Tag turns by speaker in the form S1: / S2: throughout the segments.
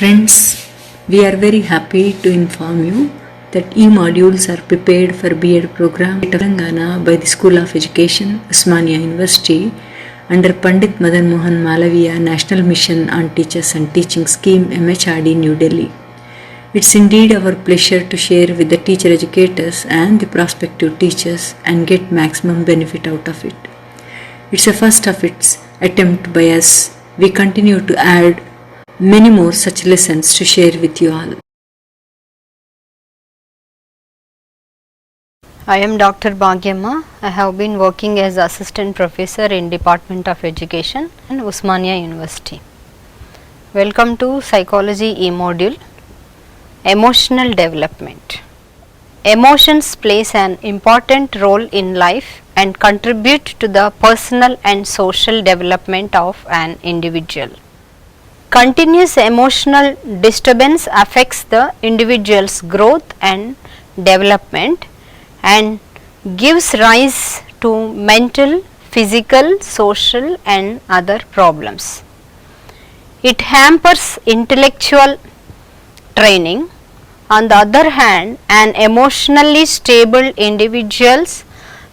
S1: Friends, we are very happy to inform you that e-modules are prepared for B.Ed program at Telangana by the School of Education, Osmania University under Pandit Madan Mohan Malaviya National Mission on Teachers and Teaching Scheme MHRD New Delhi. It's indeed our pleasure to share with the teacher educators and the prospective teachers and get maximum benefit out of it. It's a first of its attempt by us. We continue to add many more such lessons to share with you all.
S2: I am Dr. Bhagyamma. I have been working as Assistant Professor in Department of Education in Osmania University. Welcome to Psychology E-Module, Emotional Development. Emotions plays an important role in life and contribute to the personal and social development of an individual. Continuous emotional disturbance affects the individual's growth and development and gives rise to mental, physical, social and other problems. It hampers intellectual training. On the other hand, an emotionally stable individual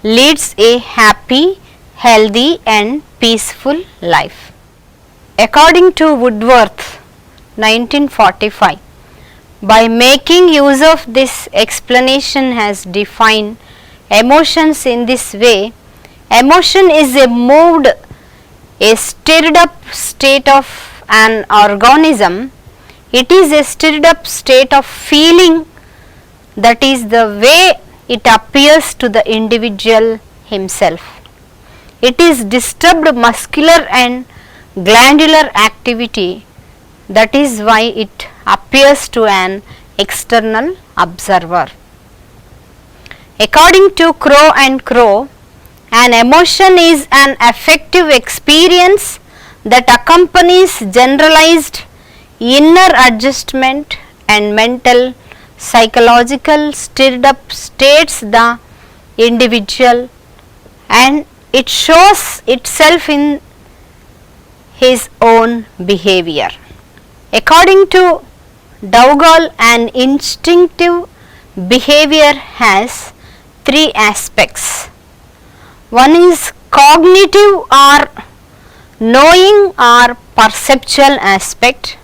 S2: leads a happy, healthy and peaceful life. According to Woodworth, 1945, by making use of this explanation has defined emotions in this way, emotion is a moved, a stirred up state of an organism. It is a stirred up state of feeling, that is the way it appears to the individual himself. It is disturbed muscular and glandular activity, that is why it appears to an external observer. According to Crow and Crow, an emotion is an affective experience that accompanies generalized inner adjustment and mental, psychological stirred up states the individual, and it shows itself in his own behavior. According to Dougal, an instinctive behavior has three aspects. One is cognitive or knowing or perceptual aspect.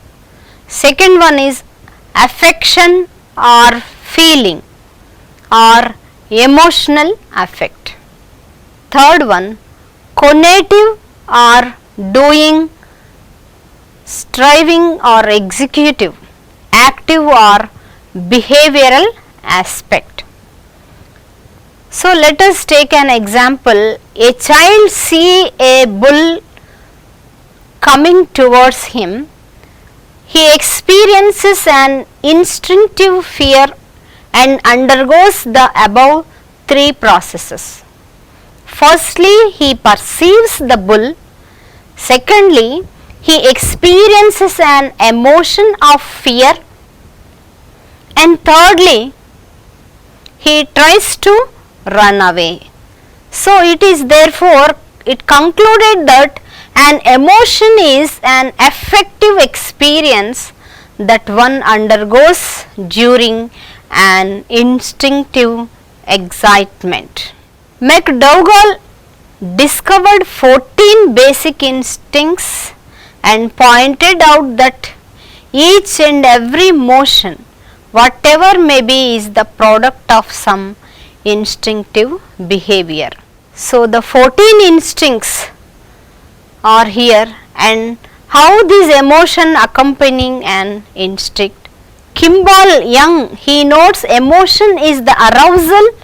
S2: Second one is affection or feeling or emotional affect. Third one, cognitive or doing, striving or executive, active or behavioral aspect. So let us take an example. A child see a bull coming towards him. He experiences an instinctive fear and undergoes the above three processes. Firstly, he perceives the bull. Secondly, he experiences an emotion of fear. And thirdly, he tries to run away. So it is therefore, it concluded that an emotion is an affective experience that one undergoes during an instinctive excitement. McDougall discovered 14 basic instincts and pointed out that each and every motion, whatever may be, is the product of some instinctive behavior. So the 14 instincts are here, and how this emotion accompanying an instinct. Kimball Young, he notes emotion is the arousal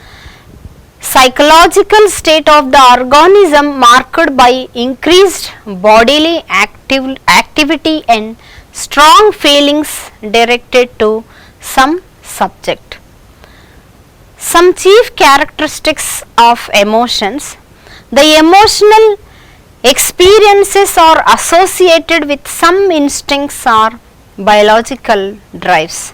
S2: psychological state of the organism marked by increased bodily activity and strong feelings directed to some subject. Some chief characteristics of emotions. The emotional experiences are associated with some instincts or biological drives.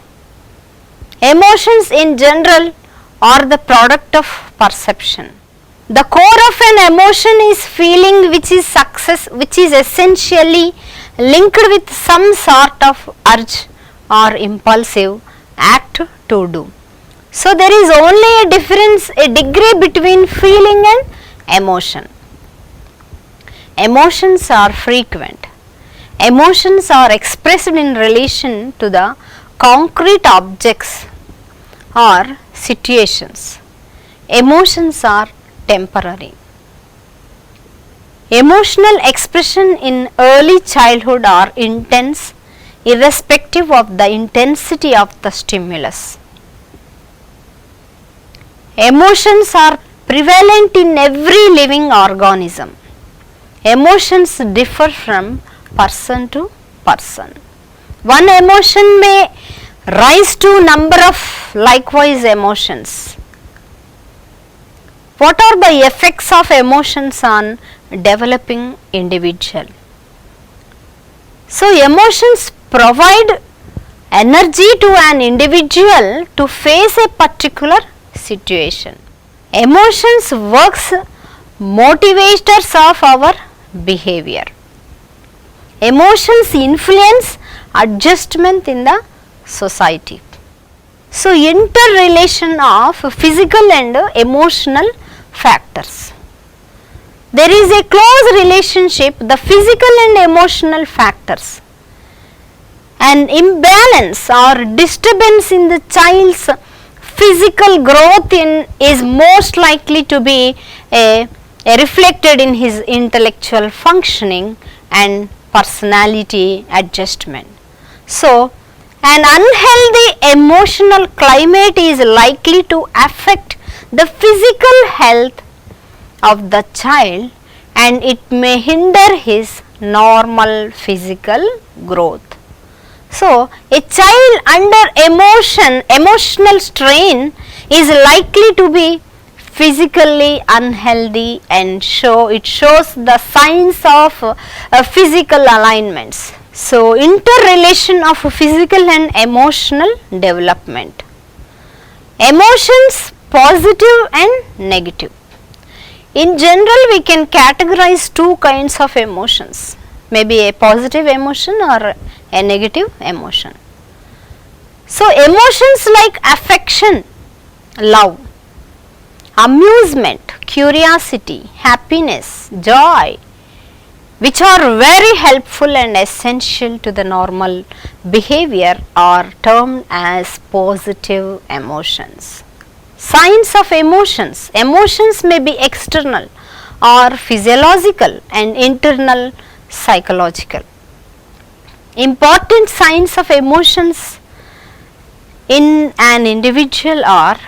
S2: Emotions in general are the product of perception. The core of an emotion is feeling, which is essentially linked with some sort of urge or impulsive act to do. So there is only a difference, a degree between feeling and emotion. Emotions are frequent. Emotions are expressed in relation to the concrete objects or situations. Emotions are temporary. Emotional expression in early childhood are intense irrespective of the intensity of the stimulus. Emotions are prevalent in every living organism. Emotions differ from person to person. One emotion may rise to number of likewise emotions. What are the effects of emotions on developing individual? So emotions provide energy to an individual to face a particular situation. Emotions works motivators of our behavior. Emotions influence adjustment in the society. So interrelation of physical and emotional factors. There is a close relationship, the physical and emotional factors. An imbalance or disturbance in the child's physical growth is most likely to be reflected in his intellectual functioning and personality adjustment. So, an unhealthy emotional climate is likely to affect the physical health of the child and it may hinder his normal physical growth. So, a child under emotional strain is likely to be physically unhealthy and it shows the signs of physical alignments. So, interrelation of physical and emotional development. Emotions positive and negative. In general, we can categorize two kinds of emotions, maybe a positive emotion or a negative emotion. So, emotions like affection, love, amusement, curiosity, happiness, joy, which are very helpful and essential to the normal behavior, are termed as positive emotions. Signs of emotions. Emotions may be external or physiological and internal psychological. Important signs of emotions in an individual are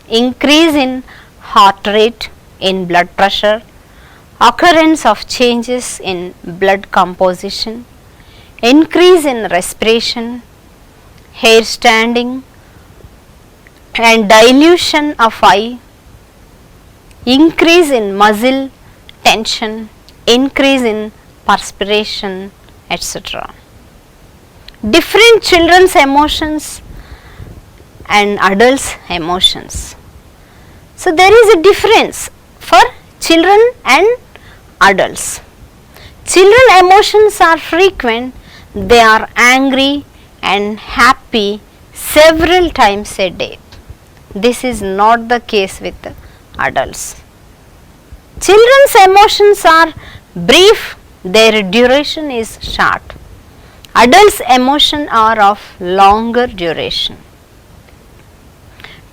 S2: increase in heart rate, in blood pressure, occurrence of changes in blood composition, increase in respiration, hair standing and dilution of eye, increase in muscle tension, increase in perspiration, etc. Different children's emotions and adults' emotions. So, there is a difference for children and adults. Children emotions are frequent, they are angry and happy several times a day. This is not the case with adults. Children's emotions are brief, their duration is short. Adults' emotions are of longer duration.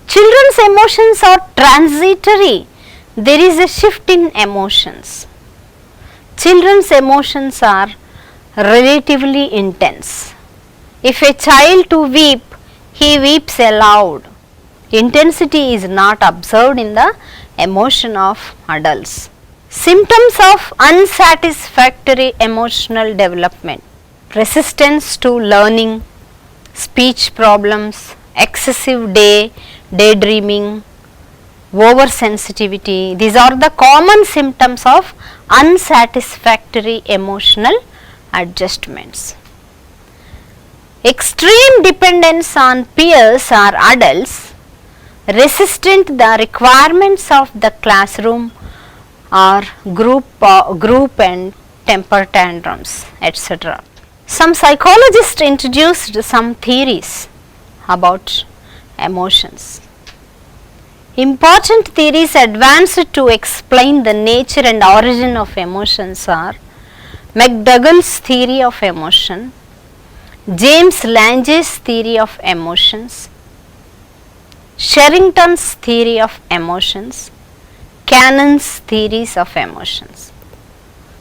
S2: Children's emotions are transitory, there is a shift in emotions. Children's emotions are relatively intense. If a child to weep, he weeps aloud. Intensity is not observed in the emotion of adults. Symptoms of unsatisfactory emotional development: resistance to learning, speech problems, excessive daydreaming, oversensitivity. These are the common symptoms of unsatisfactory emotional adjustments. Extreme dependence on peers or adults, resistant the requirements of the classroom or group and temper tantrums, etc. Some psychologists introduced some theories about emotions. Important theories advanced to explain the nature and origin of emotions are McDougall's theory of emotion, James Lange's theory of emotions, Sherrington's theory of emotions, Cannon's theories of emotions.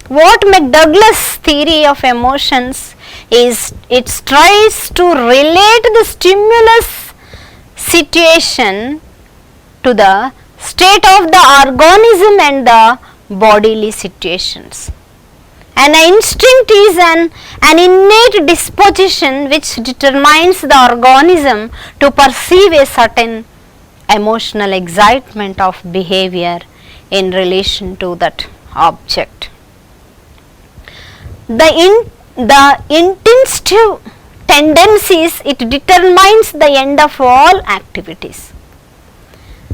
S2: What McDougall's theory of emotions is, it tries to relate the stimulus situation to the state of the organism and the bodily situations. An instinct is an innate disposition which determines the organism to perceive a certain emotional excitement of behavior in relation to that object. The instinctive tendencies, it determines the end of all activities.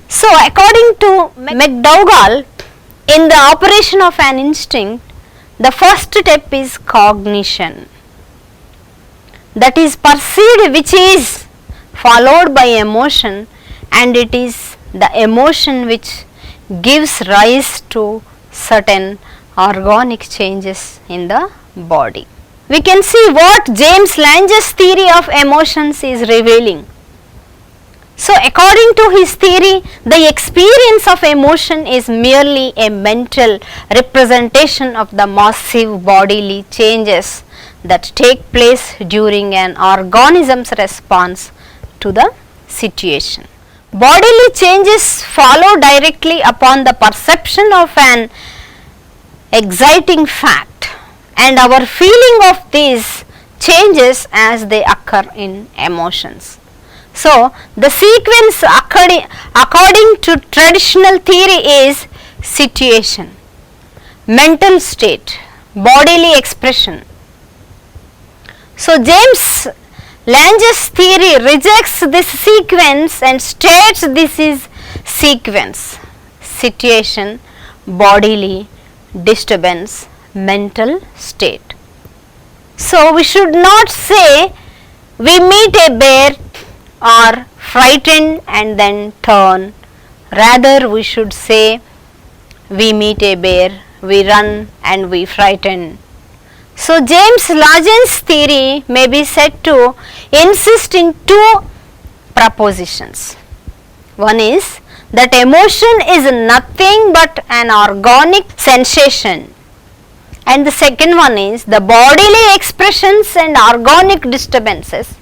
S2: So according to McDougall, in the operation of an instinct, the first step is cognition, that is perceived, which is followed by emotion, and it is the emotion which gives rise to certain organic changes in the body. We can see what James Lange's theory of emotions is revealing. So according to his theory, the experience of emotion is merely a mental representation of the massive bodily changes that take place during an organism's response to the situation. Bodily changes follow directly upon the perception of an exciting fact and our feeling of these changes as they occur in emotions. So the sequence according to traditional theory is situation, mental state, bodily expression. So James Lange's theory rejects this sequence and states this is sequence, situation, bodily disturbance, mental state. So we should not say we meet a bear or frightened and then turn. Rather we should say we meet a bear, we run and we frighten. So James Lange's theory may be said to insist in two propositions. One is that emotion is nothing but an organic sensation, and the second one is the bodily expressions and organic disturbances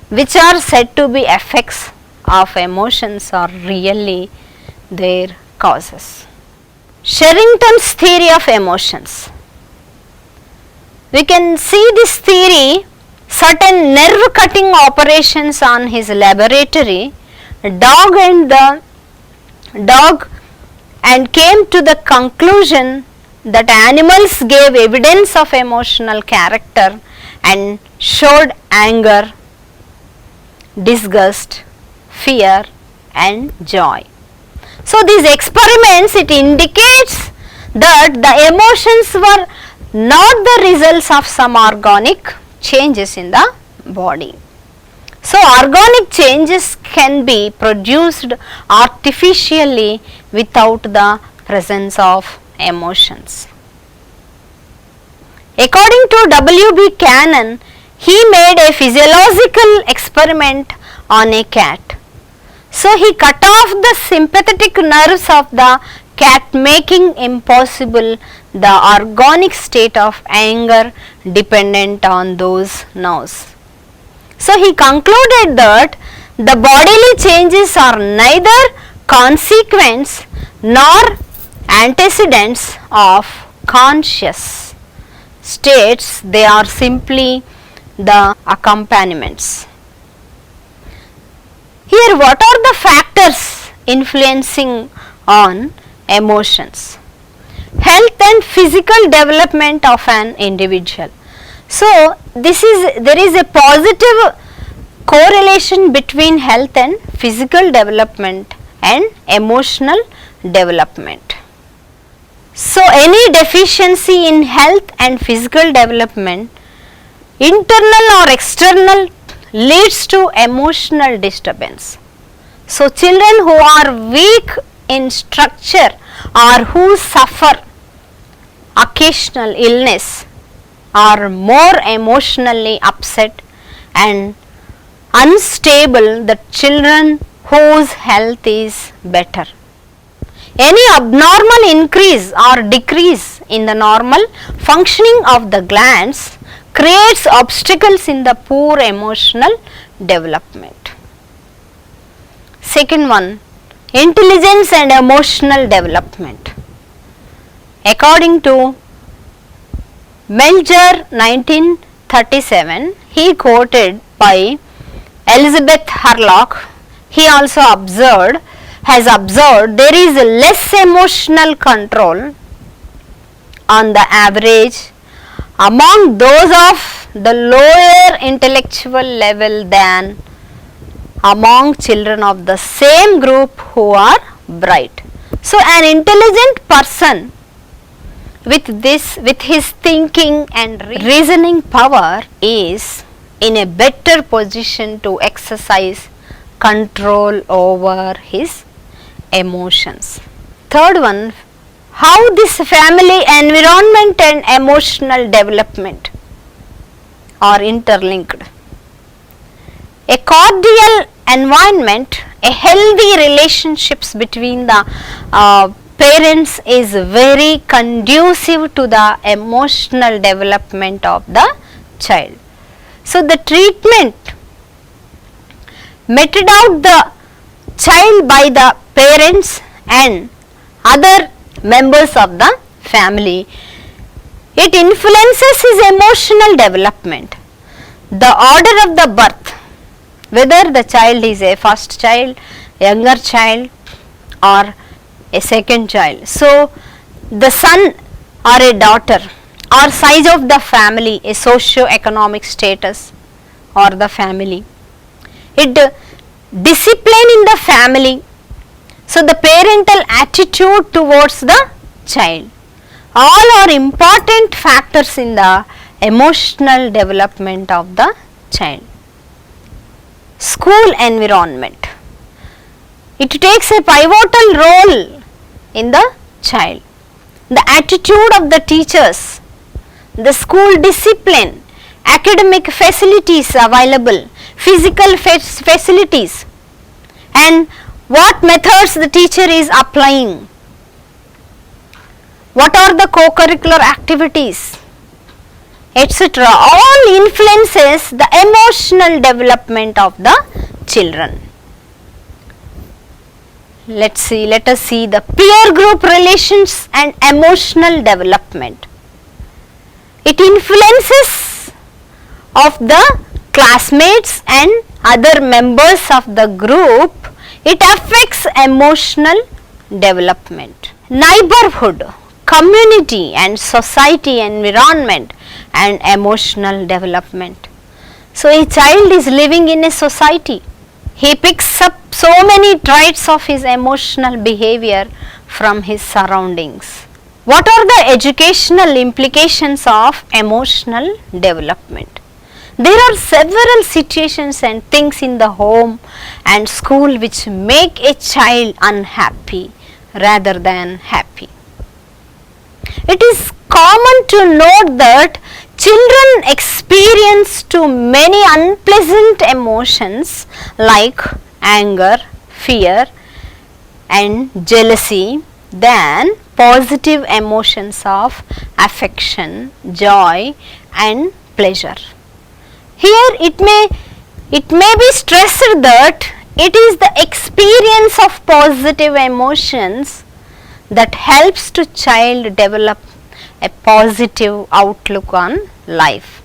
S2: which are said to be effects of emotions are really their causes. Sherrington's theory of emotions. We can see this theory, certain nerve cutting operations on his laboratory, dog and came to the conclusion that animals gave evidence of emotional character and showed anger, disgust, fear and joy. So these experiments, it indicates that the emotions were not the results of some organic changes in the body. So organic changes can be produced artificially without the presence of emotions. According to W.B. Cannon, he made a physiological experiment on a cat. So he cut off the sympathetic nerves of the cat, making impossible the organic state of anger dependent on those nerves. So he concluded that the bodily changes are neither consequence nor antecedents of conscious states, they are simply the accompaniments. Here, what are the factors influencing on emotions? Health and physical development of an individual. So there is a positive correlation between health and physical development and emotional development. So any deficiency in health and physical development internal or external, leads to emotional disturbance. So children who are weak in structure or who suffer occasional illness are more emotionally upset and unstable than children whose health is better. Any abnormal increase or decrease in the normal functioning of the glands creates obstacles in the poor emotional development. Second one, intelligence and emotional development. According to Melcher 1937, he quoted by Elizabeth Hurlock, he also has observed there is less emotional control on the average among those of the lower intellectual level than among children of the same group who are bright. So an intelligent person with his thinking and reasoning power is in a better position to exercise control over his emotions. Third one, how this family environment and emotional development are interlinked. A cordial environment, a healthy relationships between the parents is very conducive to the emotional development of the child. So the treatment meted out the child by the parents and other members of the family, it influences his emotional development. The order of the birth, whether the child is a first child, younger child or a second child. So the son or a daughter or size of the family, a socio-economic status or the family, it discipline in the family. So the parental attitude towards the child, all are important factors in the emotional development of the child. School environment, it takes a pivotal role in the child. The attitude of the teachers, the school discipline, academic facilities available, physical facilities, and what methods the teacher is applying, what are the co-curricular activities, etc. all influences the emotional development of the children. Let us see the peer group relations and emotional development. It influences of the classmates and other members of the group. It affects emotional development. Neighborhood, community and society environment and emotional development. So a child is living in a society. He picks up so many traits of his emotional behavior from his surroundings. What are the educational implications of emotional development? There are several situations and things in the home and school which make a child unhappy rather than happy. It is common to note that children experience too many unpleasant emotions like anger, fear and jealousy than positive emotions of affection, joy and pleasure. Here it may be stressed that it is the experience of positive emotions that helps to child develop a positive outlook on life.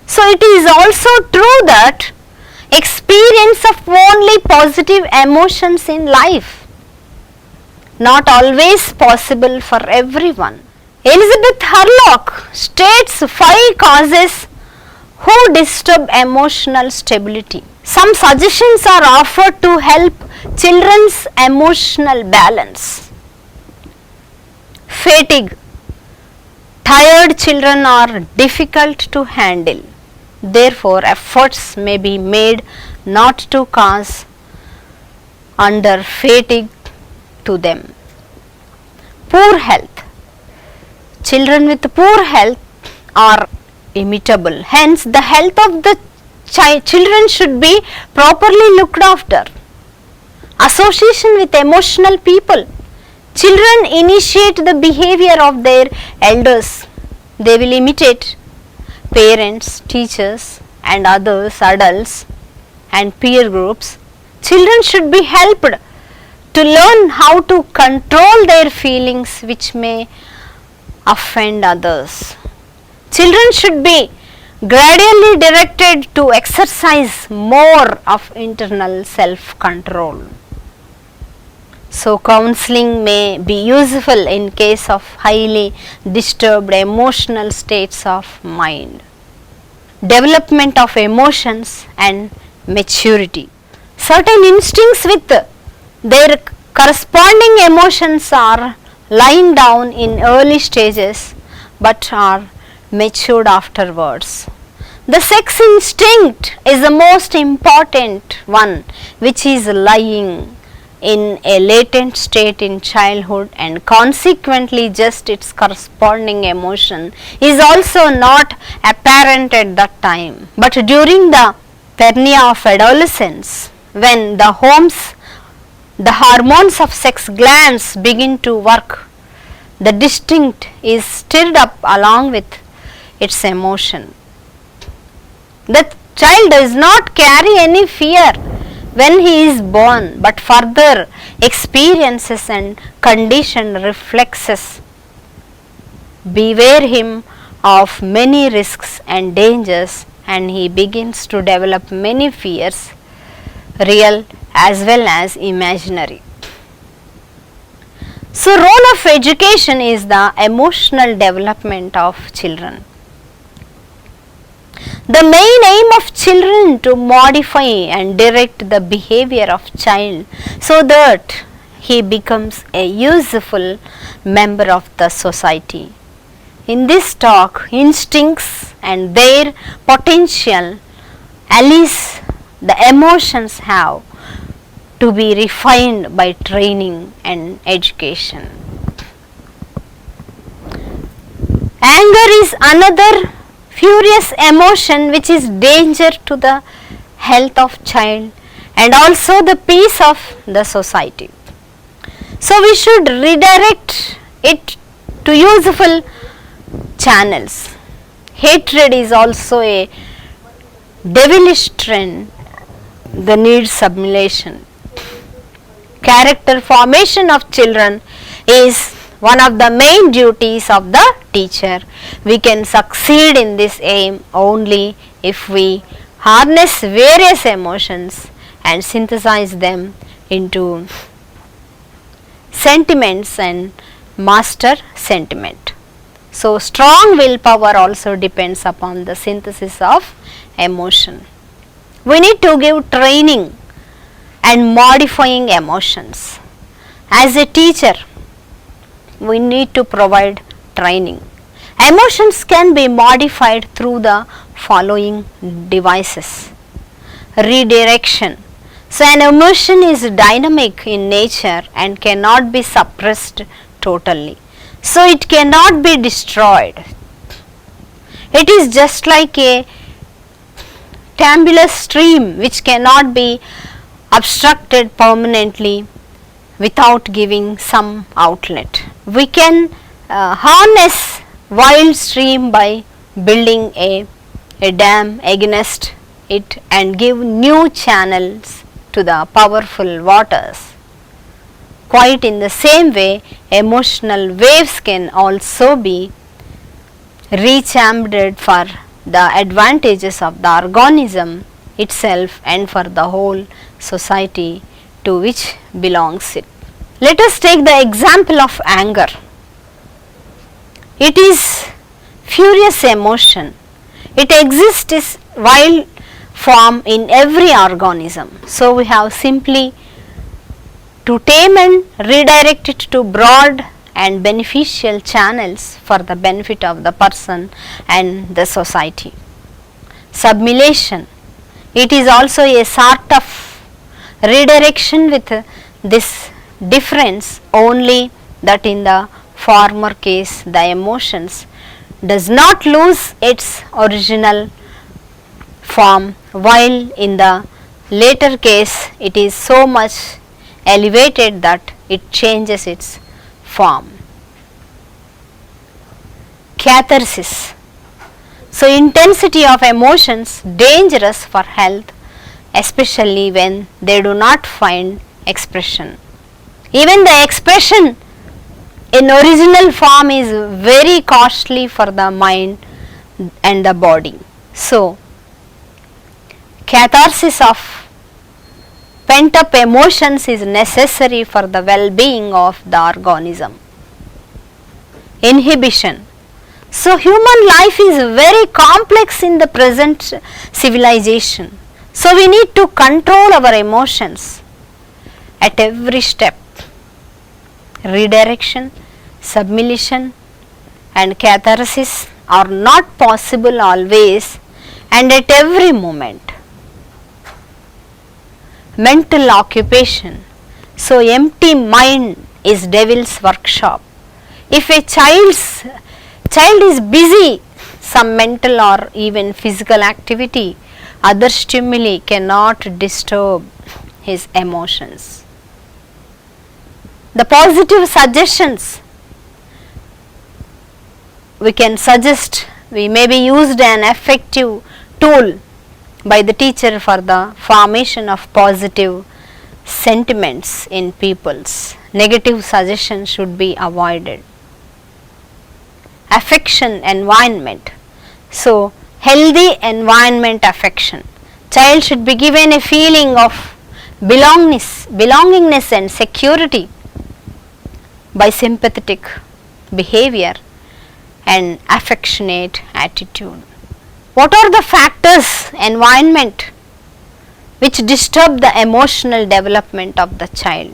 S2: So it is also true that experience of only positive emotions in life not always possible for everyone. Elizabeth Hurlock states 5 causes who disturb emotional stability. Some suggestions are offered to help children's emotional balance. Fatigue. Tired children are difficult to handle. Therefore, efforts may be made not to cause under fatigue to them. Poor health. Children with poor health are imitable. Hence, the health of the children should be properly looked after. Association with emotional people. Children initiate the behavior of their elders. They will imitate parents, teachers and others, adults and peer groups. Children should be helped to learn how to control their feelings which may offend others. Children should be gradually directed to exercise more of internal self-control. So, counseling may be useful in case of highly disturbed emotional states of mind. Development of emotions and maturity. Certain instincts with their corresponding emotions are lying down in early stages but are matured afterwards. The sex instinct is the most important one, which is lying in a latent state in childhood, and consequently just its corresponding emotion is also not apparent at that time. But during the perineum of adolescence, when the hormones of sex glands begin to work, the distinct is stirred up along with its emotion. The child does not carry any fear when he is born, but further experiences and conditioned reflexes beware him of many risks and dangers, and he begins to develop many fears, real as well as imaginary. So, role of education is the emotional development of children. The main aim of children to modify and direct the behavior of child so that he becomes a useful member of the society. In this talk, instincts and their potential, alias the emotions have to be refined by training and education. Anger is another furious emotion which is danger to the health of child and also the peace of the society. So, we should redirect it to useful channels. Hatred is also a devilish trend that needs sublimation. Character formation of children is one of the main duties of the teacher. We can succeed in this aim only if we harness various emotions and synthesize them into sentiments and master sentiment. So, strong willpower also depends upon the synthesis of emotion. We need to give training and modifying emotions. As a teacher, we need to provide training. Emotions can be modified through the following devices. Redirection. So, an emotion is dynamic in nature and cannot be suppressed totally. So, it cannot be destroyed. It is just like a turbulent stream which cannot be obstructed permanently without giving some outlet. We can harness wild stream by building a dam against it and give new channels to the powerful waters. Quite in the same way, emotional waves can also be rechambered for the advantages of the organism itself and for the whole society to which belongs it. Let us take the example of anger. It is furious emotion. It exists in wild form in every organism. So, we have simply to tame and redirect it to broad and beneficial channels for the benefit of the person and the society. sublimation. It is also a sort of redirection with this difference only that in the former case the emotions does not lose its original form, while in the later case it is so much elevated that it changes its form. Catharsis. So, intensity of emotions dangerous for health, especially when they do not find expression. Even the expression in original form is very costly for the mind and the body. So, catharsis of pent up emotions is necessary for the well-being of the organism. Inhibition. So, human life is very complex in the present civilization. So, we need to control our emotions at every step. Redirection, sublimation and catharsis are not possible always and at every moment. Mental occupation. So, empty mind is devil's workshop. If a child is busy, some mental or even physical activity, other stimuli cannot disturb his emotions. The positive suggestions we can suggest, we may be used an effective tool by the teacher for the formation of positive sentiments in peoples. Negative suggestions should be avoided. Affection environment. So, healthy environment affection. Child should be given a feeling of belongingness and security by sympathetic behavior and affectionate attitude. What are the factors, environment, which disturb the emotional development of the child?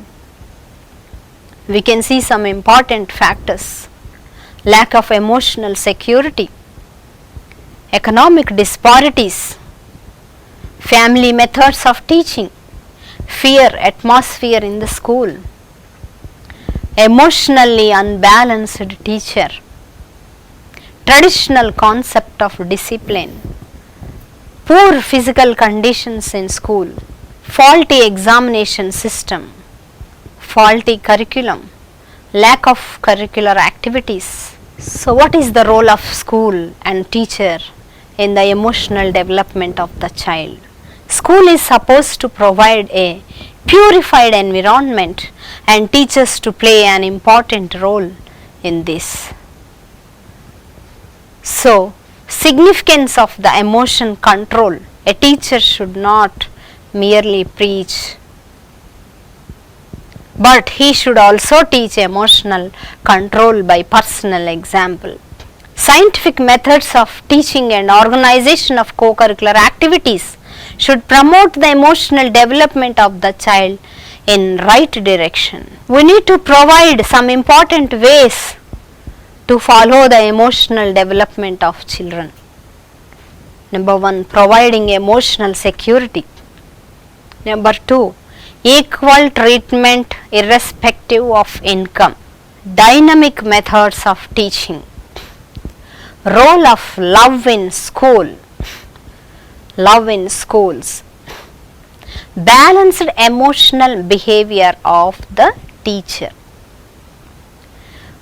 S2: We can see some important factors. Lack of emotional security, economic disparities, family methods of teaching, fear atmosphere in the school, emotionally unbalanced teacher, traditional concept of discipline, poor physical conditions in school, faulty examination system, faulty curriculum, lack of curricular activities. So, what is the role of school and teacher in the emotional development of the child? School is supposed to provide a purified environment and teachers to play an important role in this. So, significance of the emotion control. A teacher should not merely preach, but he should also teach emotional control by personal example. Scientific methods of teaching and organization of co-curricular activities should promote the emotional development of the child in right direction. We need to provide some important ways to follow the emotional development of children. Number 1, providing emotional security. Number 2, equal treatment irrespective of income. Dynamic methods of teaching. Role of love in school. Love in schools. Balanced emotional behavior of the teacher.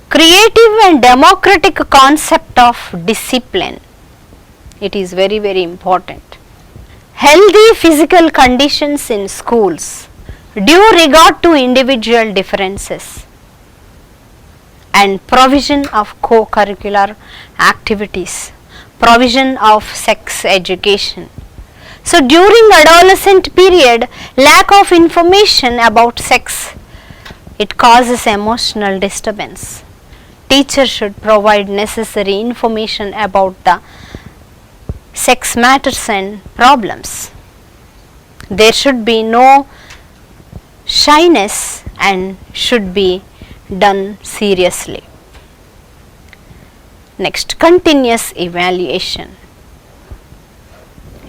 S2: Creative and democratic concept of discipline. It is very, very important. Healthy physical conditions in schools. Due regard to individual differences and provision of co-curricular activities, provision of sex education. So, during adolescent period, lack of information about sex, it causes emotional disturbance. Teacher should provide necessary information about the sex matters and problems. There should be no shyness and should be done seriously. Next, continuous evaluation.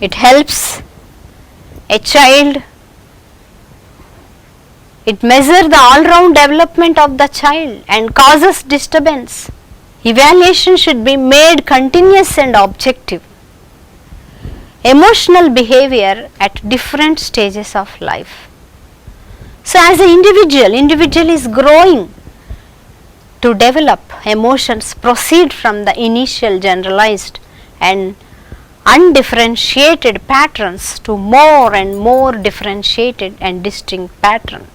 S2: It helps a child, it measures the all-round development of the child and causes disturbance. Evaluation should be made continuous and objective. Emotional behavior at different stages of life. So as an individual is growing to develop emotions, proceed from the initial generalized and undifferentiated patterns to more and more differentiated and distinct pattern.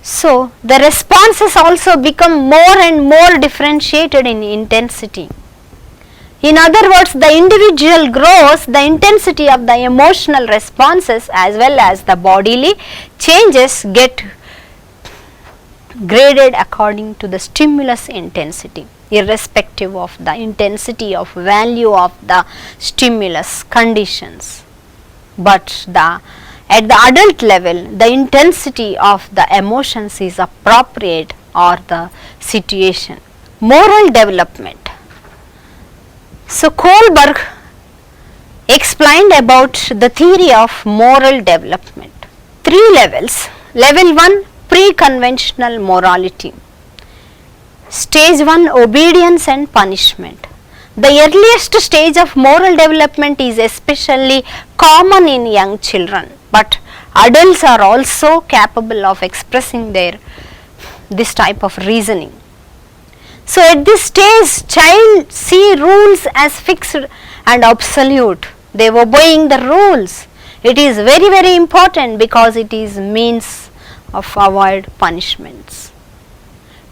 S2: So the responses also become more and more differentiated in intensity. In other words, the individual grows, the intensity of the emotional responses as well as the bodily changes get graded according to the stimulus intensity, irrespective of the intensity of value of the stimulus conditions. But at the adult level, the intensity of the emotions is appropriate or the situation. Moral development. So Kohlberg explained about the theory of moral development. 3 levels. Level 1, pre-conventional morality. Stage 1, obedience and punishment. The earliest stage of moral development is especially common in young children, but adults are also capable of expressing this type of reasoning. So at this stage, child see rules as fixed and absolute. They are obeying the rules. It is very, very important because it is means of avoid punishments.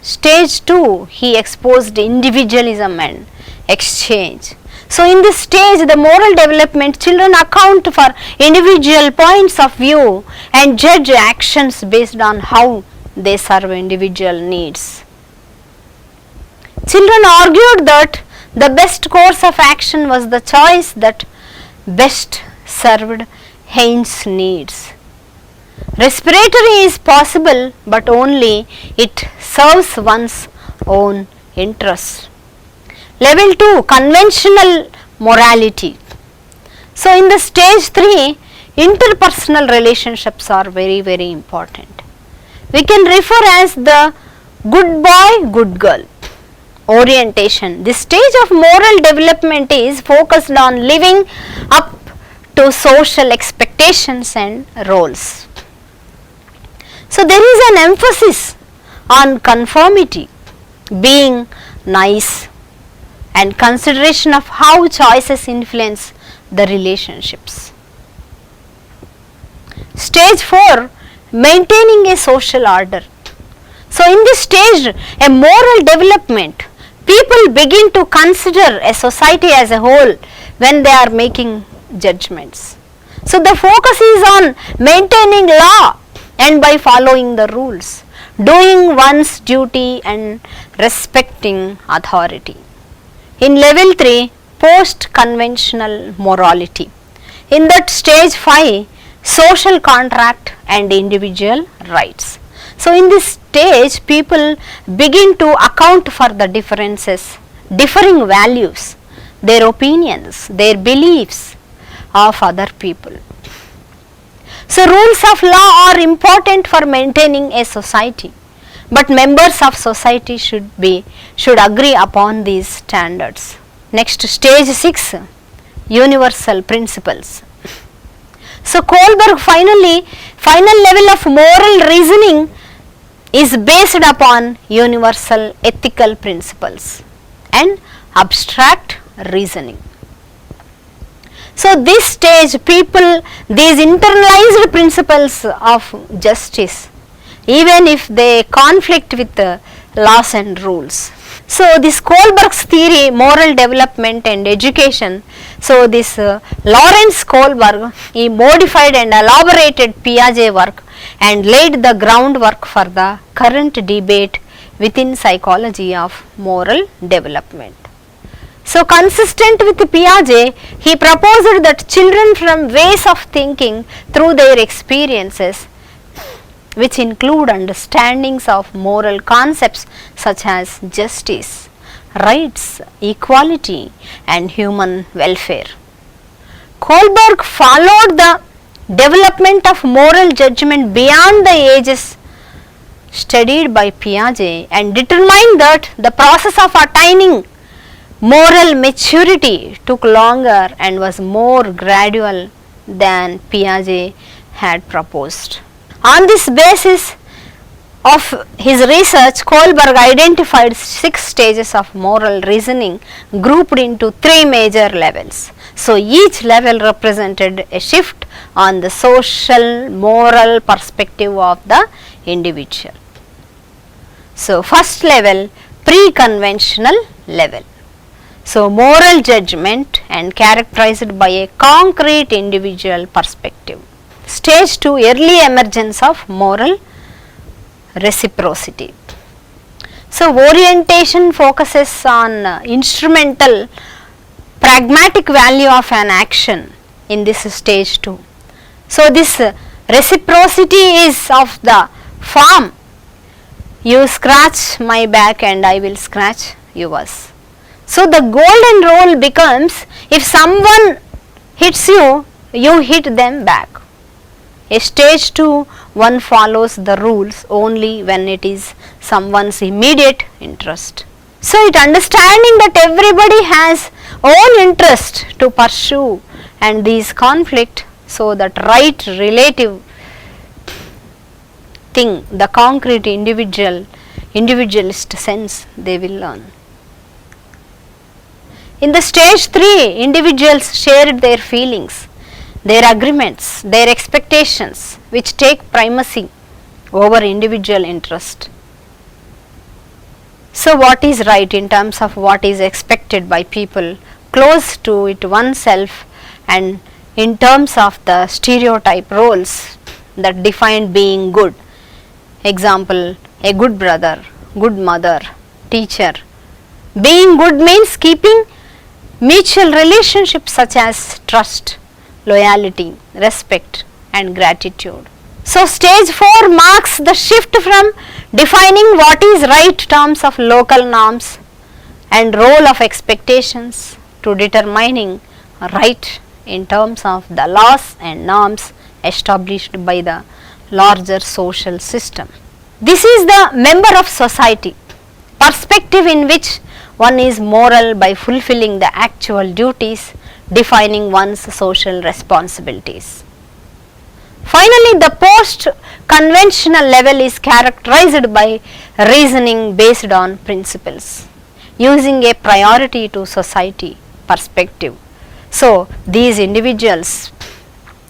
S2: Stage 2, he exposed individualism and exchange. So in this stage, the moral development, children account for individual points of view and judge actions based on how they serve individual needs. Children argued that the best course of action was the choice that best served Hein's needs. Respiratory is possible, but only it serves one's own interest. Level 2, conventional morality. So in the stage 3, interpersonal relationships are very, very important. We can refer as the good boy, good girl orientation. This stage of moral development is focused on living up to social expectations and roles. So there is an emphasis on conformity, being nice, and consideration of how choices influence the relationships. Stage 4, maintaining a social order. So in this stage, a moral development, people begin to consider a society as a whole when they are making judgments. So the focus is on maintaining law and by following the rules, doing one's duty and respecting authority. In level 3, post-conventional morality. In that stage 5, social contract and individual rights. So in this stage, people begin to account for the differences, differing values, their opinions, their beliefs of other people. So rules of law are important for maintaining a society, but members of society should agree upon these standards. Next, stage 6, universal principles. So Kohlberg final level of moral reasoning is based upon universal ethical principles and abstract reasoning. So this stage, these internalized principles of justice, even if they conflict with the laws and rules. So this Kohlberg's theory, moral development and education. So this Lawrence Kohlberg, he modified and elaborated Piaget work and laid the groundwork for the current debate within psychology of moral development. So consistent with Piaget, he proposed that children from ways of thinking through their experiences, which include understandings of moral concepts such as justice, rights, equality and human welfare. Kohlberg followed the development of moral judgment beyond the ages studied by Piaget and determined that the process of attaining moral maturity took longer and was more gradual than Piaget had proposed. On this basis of his research, Kohlberg identified 6 stages of moral reasoning grouped into 3 major levels. So, each level represented a shift on the social moral perspective of the individual. So, first level, pre-conventional level. So, moral judgment and characterized by a concrete individual perspective. Stage 2, early emergence of moral reciprocity. So, orientation focuses on instrumental pragmatic value of an action in this stage 2. So, this reciprocity is of the form, you scratch my back and I will scratch yours. So, the golden rule becomes, if someone hits you, you hit them back. A stage 2, one follows the rules only when it is someone's immediate interest. So, it understanding that everybody has own interest to pursue and these conflict, so that right relative thing, the concrete individualist sense they will learn. In the stage 3, individuals shared their feelings, their agreements, their expectations, which take primacy over individual interest. So, what is right in terms of what is expected by people close to it oneself, and in terms of the stereotype roles that define being good. Example, a good brother, good mother, teacher. Being good means keeping mutual relationships such as trust, loyalty, respect and gratitude. So, stage 4 marks the shift from defining what is right terms of local norms and role of expectations to determining right in terms of the laws and norms established by the larger social system. This is the member of society perspective in which one is moral by fulfilling the actual duties, defining one's social responsibilities. Finally, the post-conventional level is characterized by reasoning based on principles, using a priority to society perspective. So, these individuals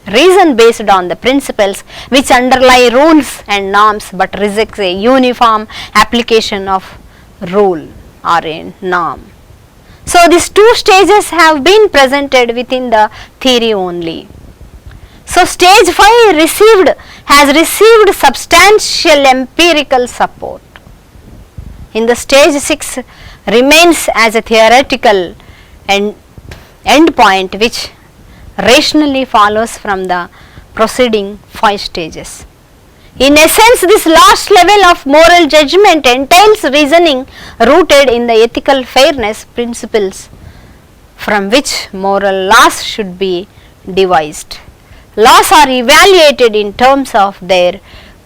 S2: reason based on the principles which underlie rules and norms, but rejects a uniform application of rule or a norm. So, these 2 stages have been presented within the theory only. So, stage 5 has received substantial empirical support. In the stage 6 remains as a theoretical end point which rationally follows from the preceding 5 stages. In essence, this last level of moral judgment entails reasoning rooted in the ethical fairness principles from which moral laws should be devised. Laws are evaluated in terms of their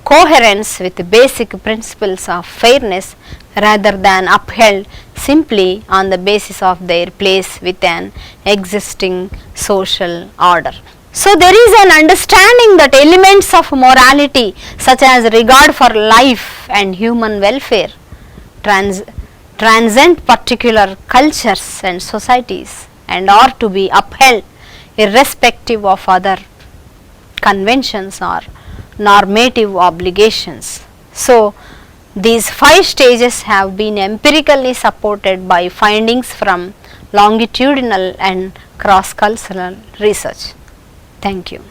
S2: coherence with the basic principles of fairness rather than upheld simply on the basis of their place with an existing social order. So, there is an understanding that elements of morality such as regard for life and human welfare transcend particular cultures and societies and are to be upheld irrespective of other conventions or normative obligations. So, these 5 stages have been empirically supported by findings from longitudinal and cross-cultural research. Thank you.